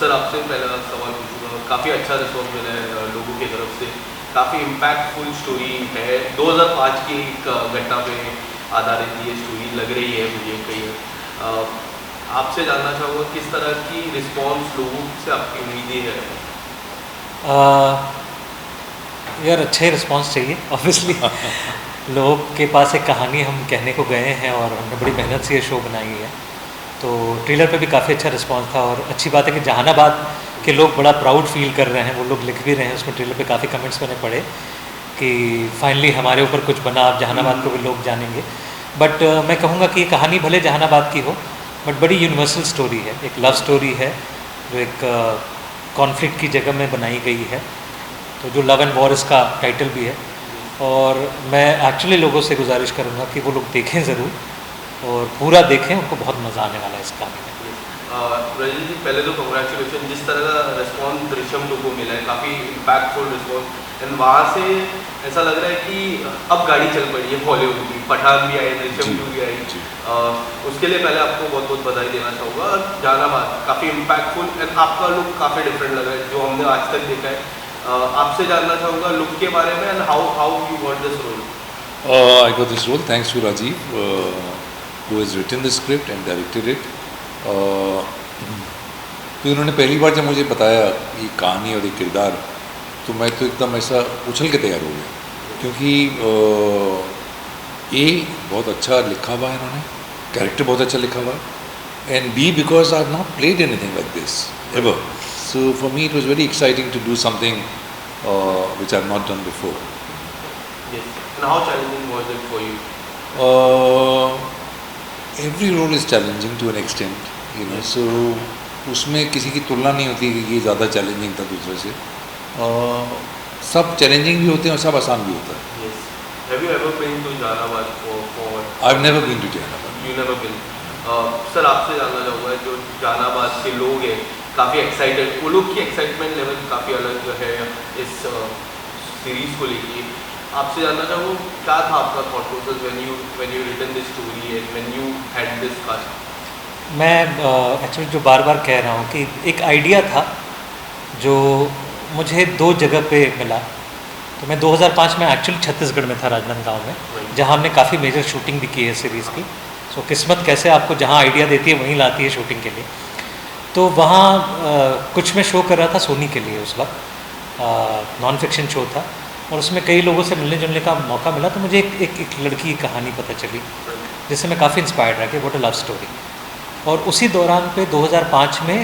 Sir आपसे पहला सवाल पूछूंगा, काफ़ी अच्छा रिस्पॉन्स मिला है लोगों की तरफ से, काफ़ी इम्पैक्टफुल स्टोरी है, 2005 की एक घटना पे आधारित ये स्टोरी लग रही है मुझे कहीं। आपसे जानना चाहूँगा किस तरह की रिस्पॉन्स लोगों से आपकी उम्मीदें है? यार अच्छा ही रिस्पॉन्स चाहिए ऑब्वियसली। लोगों के पास एक कहानी हम कहने को गए हैं और हमने बड़ी मेहनत से ये शो बनाई है, तो ट्रेलर पे भी काफ़ी अच्छा रिस्पॉन्स था। और अच्छी बात है कि जहानाबाद के लोग बड़ा प्राउड फील कर रहे हैं, वो लोग लिख भी रहे हैं उसमें, ट्रेलर पे काफ़ी कमेंट्स मैंने पढ़े कि फाइनली हमारे ऊपर कुछ बना, अब जहानाबाद को भी लोग जानेंगे। बट मैं कहूँगा कि ये कहानी भले जहानाबाद की हो, बट बड़ी यूनिवर्सल स्टोरी है, एक लव स्टोरी है जो एक कॉन्फ्लिक्ट की जगह में बनाई गई है, तो जो लव एंड वॉर इसका टाइटल भी है। और मैं एक्चुअली लोगों से गुजारिश करूँगा कि वो लोग देखें ज़रूर और पूरा देखें, उनको बहुत मज़ा आने वाला है इस कहानी में। रजनी जी, पहले तो कंग्रेचुलेशन, जिस तरह का रिस्पॉन्स दृश्यम टू को मिला है, काफ़ी इम्पैक्टफुल रिस्पॉन्स, एंड वहाँ से ऐसा लग रहा है कि अब गाड़ी चल पड़ी है बॉलीवुड की, पठान भी आई, दृश्यम टू भी आई। उसके लिए पहले आपको बहुत बहुत बधाई देना चाहूँगा। जहानाबाद काफ़ी इम्पैक्टफुल एंड आपका लुक काफ़ी डिफरेंट लग रहा है जो हमने आज तक देखा है। आपसे जानना चाहूँगा लुक के बारे में and how how you got this role. I got this role thanks to Rajiv, who has written the script and directed it. तो इन्होंने पहली बार जब मुझे बताया ये कहानी और ये किरदार, तो मैं तो एकदम ऐसा उछल के तैयार हो गया, क्योंकि ए बहुत अच्छा लिखा हुआ है इन्होंने, कैरेक्टर बहुत अच्छा लिखा हुआ है, and b because I have not played anything like this ever, so for me it was very exciting to do something which I have not done before. Yes. And how challenging was it for you? Every role is challenging to an extent, you know. So उसमें किसी की तुलना नहीं होती कि ये ज़्यादा challenging था दूसरे से। सब चैलेंजिंग भी होते हैं और सब आसान भी होता है। Yes. Have you ever been to Jahanabad for? I've never been to Jahanabad. You never been. Sir आपसे जानना चाहूँगा, जो जहानाबाद के लोग हैं काफ़ी एक्साइटेड, वो लोग की एक्साइटमेंट लेवल काफ़ी अलग है इस सीरीज़ को लेके। आपसे जानना चाहूँ क्या था आपका thought process when you written this story and when you had this cast? मैं एक्चुअली जो बार बार कह रहा हूँ कि एक आइडिया था जो मुझे दो जगह पे मिला। तो मैं 2005 में एक्चुअली छत्तीसगढ़ में था, राजनांदगांव में, जहाँ हमने काफ़ी मेजर शूटिंग भी की है सीरीज़ की। सो किस्मत कैसे आपको जहाँ आइडिया देती है वहीं लाती है शूटिंग के लिए। तो वहाँ कुछ मैं शो कर रहा था सोनी के लिए उस वक्त, नॉन फिक्शन शो था, और उसमें कई लोगों से मिलने जुलने का मौका मिला। तो मुझे एक लड़की की कहानी पता चली जिससे मैं काफ़ी इंस्पायर्ड रहा कि व्हाट अ लव स्टोरी। और उसी दौरान पे 2005 में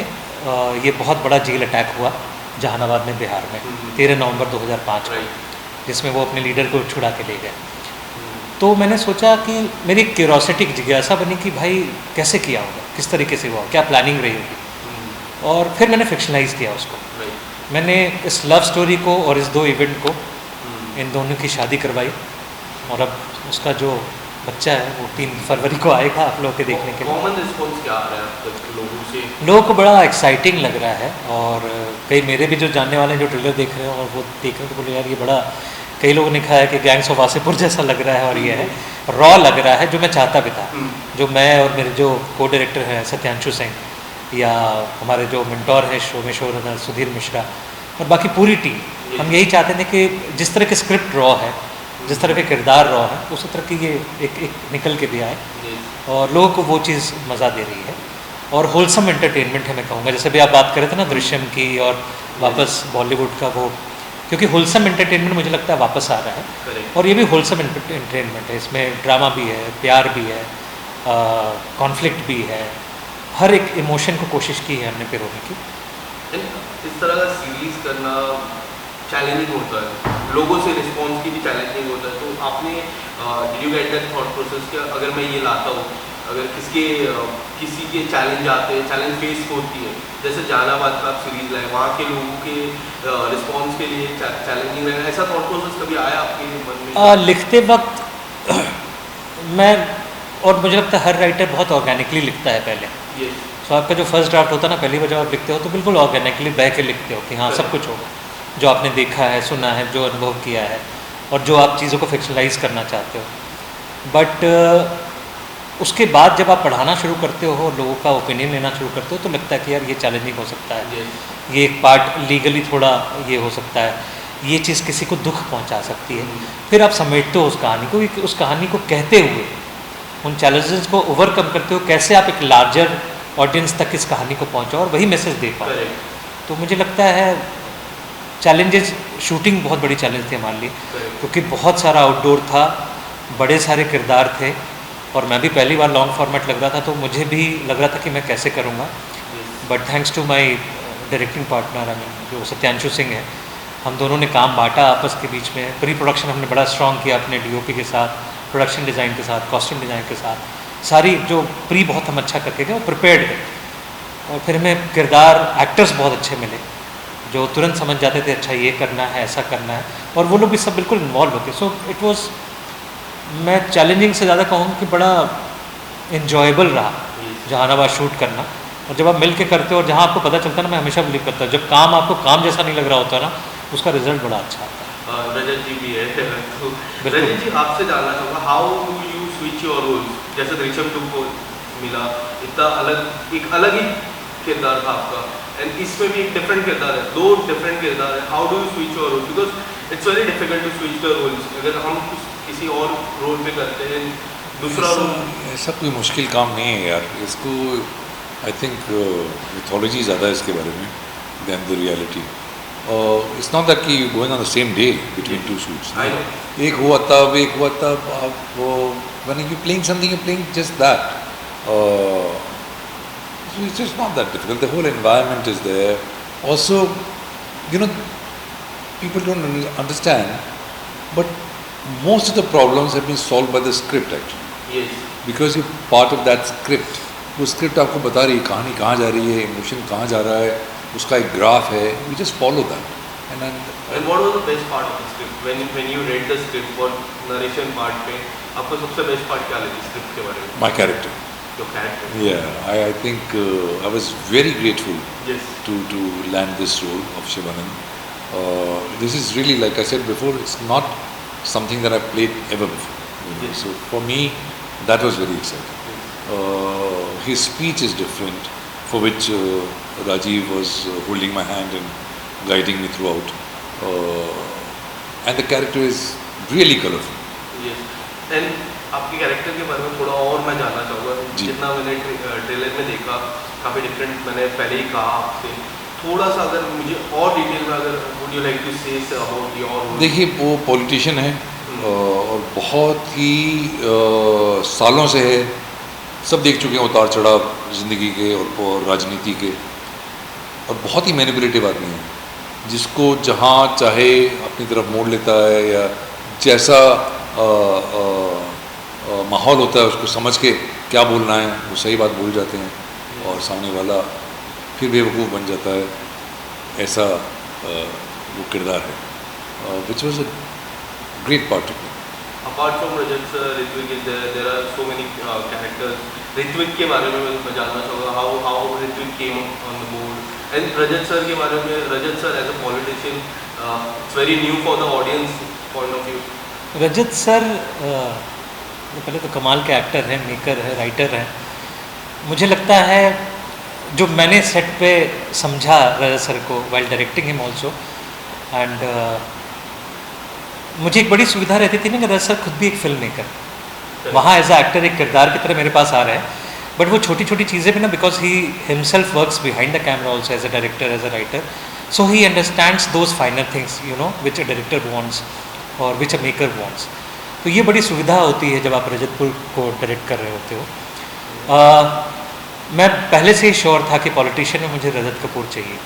ये बहुत बड़ा जेल अटैक हुआ जहानाबाद में, बिहार में, 13 नवंबर 2005 में, जिसमें वो अपने लीडर को छुड़ा के ले गए। तो मैंने सोचा कि मेरी क्यूरोसिटी की जिज्ञासा बनी कि भाई कैसे किया होगा, किस तरीके से हुआ, क्या प्लानिंग रही होगी। और फिर मैंने फिक्शनलाइज किया उसको। मैंने इस लव स्टोरी को और इस दो इवेंट को, इन दोनों की शादी करवाई, और अब उसका जो बच्चा है वो 3 फरवरी को आएगा आप लोगों के देखने के लिए। कॉमन रिस्पॉन्स क्या आ रहा है अब तक लोगों से? लोगों को बड़ा एक्साइटिंग लग रहा है, और कई मेरे भी जो जानने वाले हैं जो ट्रेलर देख रहे हैं और वो देख रहे हैं तो बोले यार ये बड़ा, कई लोगों ने कहा है कि गैंग्स ऑफ वासेपुर जैसा लग रहा है, और ये है रॉ लग रहा है, जो मैं चाहता भी था। जो मैं और मेरे जो को डायरेक्टर हैं सत्यांशु सिंह, या हमारे जो मेंटोर हैं शो में शोरनर सुधीर मिश्रा, और बाकी पूरी टीम, हम यही चाहते थे कि जिस तरह की स्क्रिप्ट रॉ है, जिस तरह के किरदार रॉ है, उसी तरह की ये एक निकल के भी आए और लोगों को वो चीज़ मज़ा दे रही है। और होलसम एंटरटेनमेंट है मैं कहूँगा, जैसे भी आप बात कर रहे थे ना दृश्यम की और वापस बॉलीवुड का वो, क्योंकि होलसम एंटरटेनमेंट मुझे लगता है वापस आ रहा है, और ये भी होलसम एंटरटेनमेंट है। इसमें ड्रामा भी है, प्यार भी है, कॉन्फ्लिक्ट भी है, हर एक इमोशन को कोशिश की है हमने पिरोने की। इस तरह का सीरीज़ करना चैलेंजिंग होता है, लोगों से रिस्पॉन्स की भी चैलेंजिंग होता है। तो आपने did you get that thought process कि अगर मैं ये लाता हूँ, अगर किसी के चैलेंज आते हैं, चैलेंज फेस होती है, जैसे जहानाबाद का आप सीरीज़ लाए, वहाँ के लोगों के रिस्पॉन्स के लिए चैलेंजिंग रहेगा, ऐसा थॉट प्रोसेस कभी आया आपके मन में? लिखते वक्त मैं, और मुझे लगता है हर राइटर बहुत ऑर्गेनिकली लिखता है पहले। तो आपका जो फर्स्ट ड्राफ्ट होता है ना, पहली बार जब आप लिखते हो तो बिल्कुल ऑर्गेनिकली बह के लिखते हो कि हाँ सब कुछ होगा, जो आपने देखा है, सुना है, जो अनुभव किया है, और जो आप चीज़ों को फिक्शनलाइज करना चाहते हो। बट उसके बाद जब आप पढ़ाना शुरू करते हो और लोगों का ओपिनियन लेना शुरू करते हो तो लगता है कि यार ये चैलेंजिंग हो सकता है, ये एक पार्ट लीगली थोड़ा ये हो सकता है, ये चीज़ किसी को दुख पहुंचा सकती है। फिर आप समेटते हो उस कहानी को, उस कहानी को कहते हुए उन चैलेंजेस को ओवरकम करते हो, कैसे आप एक लार्जर ऑडियंस तक इस कहानी को पहुंचाओ और वही मैसेज दे पाओ। तो मुझे लगता है चैलेंजेस, शूटिंग बहुत बड़ी चैलेंज थी हमारे लिए, क्योंकि बहुत सारा आउटडोर था, बड़े सारे किरदार थे और मैं भी पहली बार लॉन्ग फॉर्मेट लग रहा था, तो मुझे भी लग रहा था कि मैं कैसे करूँगा। But thanks to my directing partner जो सत्यांशु सिंह है, हम दोनों ने काम बांटा आपस के बीच में। प्री प्रोडक्शन हमने बड़ा स्ट्रॉन्ग किया अपने डीओपी के साथ, प्रोडक्शन डिज़ाइन के साथ, कॉस्ट्यूम डिज़ाइन के साथ, सारी जो प्री बहुत हम अच्छा करके गए और प्रिपेयर्ड गए। और फिर हमें किरदार एक्टर्स बहुत अच्छे मिले जो तुरंत समझ जाते थे अच्छा ये करना है, ऐसा करना है, और वो लोग भी सब बिल्कुल इन्वॉल्व होते। सो इट वॉज, मैं चैलेंजिंग से ज़्यादा कहूँ कि बड़ा इन्जॉयबल रहा जहानाबाद शूट करना। और जब आप मिल के करते हो और जहाँ आपको पता चलता है ना, मैं हमेशा बिलीव करता हूँ जब काम आपको काम जैसा नहीं लग रहा होता ना, उसका रिजल्ट बड़ा अच्छा आता है। रजत जी भी है तो रजत जी आपसे जानना चाहूँगा, how do you switch your roles? जैसे दृश्यम 2 को मिला, इतना अलग, एक अलग ही किरदार था आपका, एंड इसमें भी एक डिफरेंट किरदार है, 2 डिफरेंट किरदार है। How do you switch your role? Because it's very difficult to switch the roles. अगर हम किसी और रोल पे करते हैं दूसरा रोल, ऐसा कोई मुश्किल काम नहीं है यार। इसको आई थिंक मिथोलॉजी ज़्यादा है इसके बारे में then the reality. It's not that कि going on the same day between 2 shoots. एक हुआ तब, एक हुआ तब। आप when you playing something, you playing just that. So it's just not that difficult. The whole environment is there. Also, you know, people don't understand, but most of the problems have been solved by the script actually. yes, Because you're part of that script. वो script आपको बता रही है कहानी कहाँ जा रही है, इमोशन कहाँ जा रहा है, उसका एक ग्राफ है। We just follow that. and what was the best part of the script when you read the script for narration part पे आपको सबसे बेस्ट पार्ट क्या लगी स्क्रिप्ट के बारे में? My character. Your character. Yeah, I think I was very grateful Yes. to land this role of Shivanand. This is really, like I said before, it's not something that I've played ever before. You know. Yes. So for me, that was very exciting. His speech is different, for which Rajiv was holding my hand and guiding me throughout. And the character is really colorful. Yes. And आपके character के बारे में थोड़ा और मैं जानना चाहूँगा। जितना मैंने ट्रेलर में देखा काफ़ी डिफरेंट, मैंने पहले ही कहा आपसे, थोड़ा सा अगर मुझे और डिटेल में अगर would you like to say about your? देखिए, वो पॉलिटिशियन है और बहुत ही सालों से है, सब देख चुके हैं उतार चढ़ाव ज़िंदगी के और राजनीति के, और बहुत ही मैनिपुलेटिव आदमी है, जिसको जहाँ चाहे अपनी तरफ मोड़ लेता है, या जैसा माहौल होता है उसको समझ के क्या बोलना है वो सही बात बोल जाते हैं, और सामने वाला फिर बेवकूफ़ बन जाता है। ऐसा वो किरदार है, which was a great part of it. Apart from Rajat sir, Ritwik is there. There are so many characters. Ritwik के बारे में मैं जानना चाहूँगा, how Ritwik came on the board. And Rajat sir के बारे में, Rajat sir as a politician, it's very new for the audience point of view. Rajat sir पहले तो कमाल के एक्टर हैं, मेकर है, राइटर हैं। मुझे लगता है जो मैंने सेट पे समझा रजत सर को while directing him also, and मुझे एक बड़ी सुविधा रहती थी ना कि रजत सर खुद भी एक फिल्म मेकर वहाँ एज अ एक्टर एक किरदार की तरह मेरे पास आ रहे हैं, बट वो छोटी छोटी चीज़ें भी ना, because he himself works behind the camera also as a director, as a writer, so he understands those finer things, you know, which a director wants और विच अ मेकर वॉन्ट्स। तो ये बड़ी सुविधा होती है जब आप रजतपुर को डायरेक्ट कर रहे होते हो। मैं पहले से ही श्योर था कि पॉलिटिशियन में मुझे रजत कपूर चाहिए,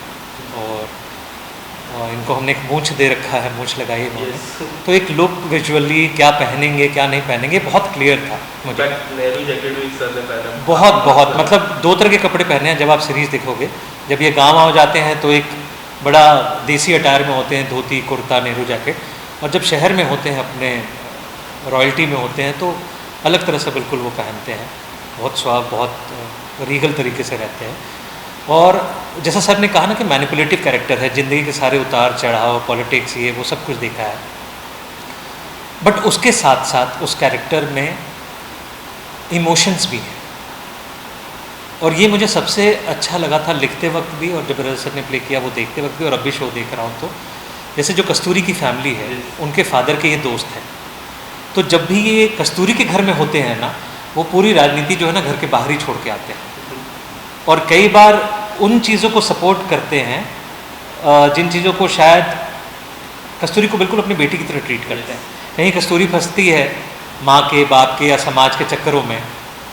और इनको हमने एक मूंछ दे रखा है, मूंछ लगाई है इन्होंने, तो एक लुक विजुअली क्या पहनेंगे क्या नहीं पहनेंगे बहुत क्लियर था मुझे। नेहरू जैकेट भी सर ने पहना, बहुत मतलब 2 तरह के कपड़े पहने हैं। जब आप सीरीज़ देखोगे, जब ये गाँव आ जाते हैं तो एक बड़ा देसी अटायर में होते हैं, धोती कुर्ता नेहरू जैकेट, और जब शहर में होते हैं अपने रॉयल्टी में होते हैं तो अलग तरह से बिल्कुल वो पहनते हैं, बहुत स्वाब, बहुत रीगल तरीके से रहते हैं। और जैसा सर ने कहा ना कि मैनिपुलेटिव कैरेक्टर है, ज़िंदगी के सारे उतार चढ़ाव, पॉलिटिक्स, ये वो सब कुछ देखा है, बट उसके साथ साथ उस कैरेक्टर में इमोशंस भी हैं। और ये मुझे सबसे अच्छा लगा था लिखते वक्त भी, और जब रजत सर ने प्ले किया वो देखते वक्त भी, और अब भी शो देख रहा हूँ तो जैसे जो कस्तूरी की फैमिली है, उनके फादर के ये दोस्त हैं, तो जब भी ये कस्तूरी के घर में होते हैं ना, वो पूरी राजनीति जो है ना घर के बाहर ही छोड़ के आते हैं, और कई बार उन चीज़ों को सपोर्ट करते हैं जिन चीज़ों को शायद कस्तूरी को बिल्कुल अपनी बेटी की तरह ट्रीट करते हैं। कहीं कस्तूरी फंसती है माँ के, बाप के या समाज के चक्करों में,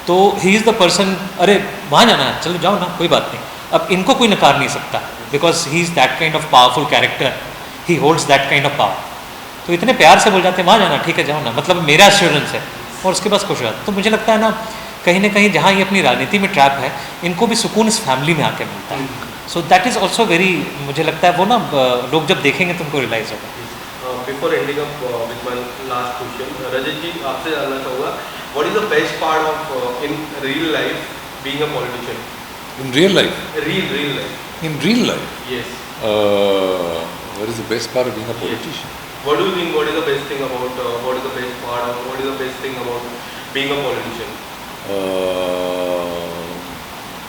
तो ही इज़ द पर्सन, अरे वहाँ जाना है, चलो जाओ ना, कोई बात नहीं। अब इनको कोई नकार नहीं सकता, because he is that kind of powerful character, he holds that kind of power. तो इतने प्यार से बोल जाते हैं वहाँ जाना, ठीक है जाओ ना, मतलब मेरा एश्योरेंस है, और उसके पास खुश रहता। तो मुझे लगता है ना कहीं कहीं जहाँ ये अपनी राजनीति में ट्रैप है, इनको भी सुकून इस फैमिली में आके मिलता है। So that is also very, मुझे लगता है वो ना लोग जब देखेंगे तो उनको रियलाइज़ होगा। Before ending up with my last question, Rajat ji आपसे जानना चाहूँगा, what is the best part of in real life being a politician? In real life? Real life. In real life? Yes. What is the best part of being a politician? What do you think? What is the best thing about? What is the best part of? What is the best thing about being a politician?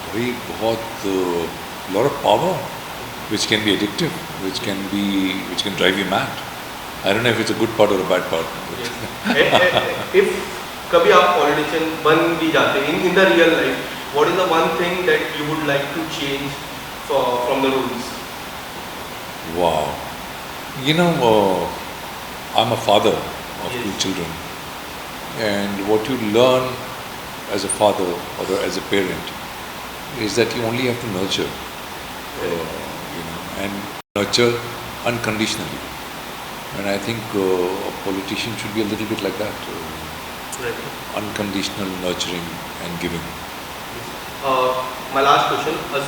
भाई बहुत lot of power, which can be addictive, which can drive you mad. I don't know if it's a good part or a bad part. Yes. If कभी आप politician बन भी जाते हैं in the real life, what is the one thing that you would like to change from the rules? Wow. You know, I'm a father of Yes. 2 children, and what you learn as a father or as a parent is that you only have to nurture, and nurture unconditionally. And I think a politician should be a little bit like that, Right. unconditional nurturing and giving. My last question, a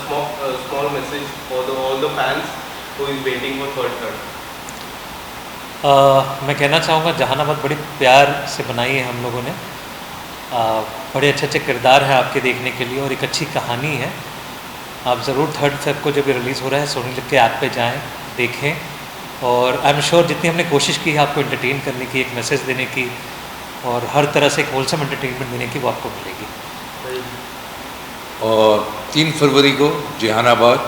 small message for all the fans who is waiting for third cut. मैं कहना चाहूँगा जहानाबाद बड़ी प्यार से बनाई है हम लोगों ने, बड़े अच्छे अच्छे किरदार हैं आपके देखने के लिए, और एक अच्छी कहानी है। आप ज़रूर 3 फ़रवरी को जब ये रिलीज़ हो रहा है सोनी लिव के ऐप पे जाएं, देखें, और आई एम श्योर जितनी हमने कोशिश की है आपको एंटरटेन करने की, एक मैसेज देने की, और हर तरह से एक होलसम एंटरटेनमेंट देने की, वो आपको मिलेगी। और 3 फरवरी को जहानाबाद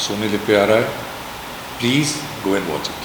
सोनी लिव पे आ रहा है, please go and watch it.